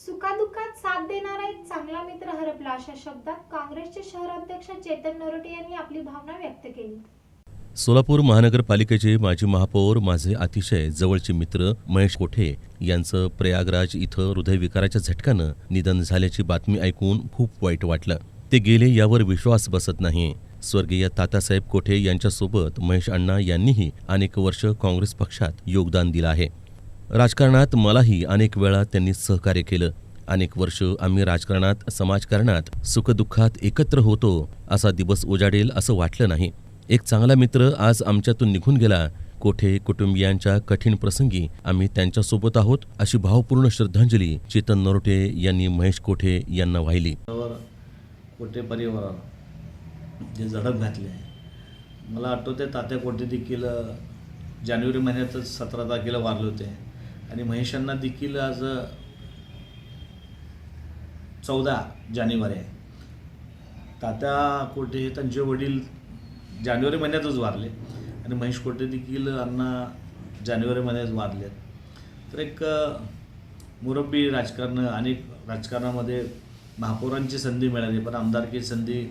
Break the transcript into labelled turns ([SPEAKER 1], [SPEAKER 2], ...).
[SPEAKER 1] सुखादुःखात साथ देणारा एक चांगला मित्र हरपला, अशा शब्दात काँग्रेसचे शहराध्यक्ष चेतन नरोटे यांनी आपली भावना व्यक्त केली.
[SPEAKER 2] सोलापूर महानगरपालिकेचे माजी महापौर, माझे अतिशय जवळचे मित्र महेश कोठे यांचं प्रयागराज इथं हृदयविकाराच्या झटक्यानं निधन झाल्याची बातमी ऐकून खूप वाईट वाटलं. ते गेले यावर विश्वास बसत नाही. स्वर्गीय तात्यासाहेब कोठे यांच्यासोबत महेश अण्णा यांनीही अनेक वर्ष काँग्रेस पक्षात योगदान दिलं आहे. राजकारणात मलाही अनेक वेळा त्यांनी सहकार्य केलं. अनेक वर्ष आम्ही राजकारणात, समाजकारणात सुखदुःखात एकत्र होतो. असा दिवस उजाडेल असं वाटलं नाही. एक चांगला मित्र आज आमच्यातून निघून गेला. कोठे कुटुंबियांच्या कठीण प्रसंगी आम्ही त्यांच्यासोबत आहोत, अशी भावपूर्ण श्रद्धांजली चेतन नरोटे यांनी महेश कोठे यांना वाहिली.
[SPEAKER 3] कोठे परिवाराला जे झडप घातली आहे, मला आठवते तात्या कोठे देखील जानेवारी महिन्यातच 17 तारखेला वारले होते आणि महेशांना देखील आज 14 जानेवारी आहे. तात्या कोठे त्यांचे वडील जानेवारी महिन्यातच वारले आणि महेश कोठे देखील अण्णा जानेवारी महिन्यात वारले. तर एक मुरब्बी राजकारण, अनेक राजकारणामध्ये महापौरांची संधी मिळाली, पण आमदारकी संधी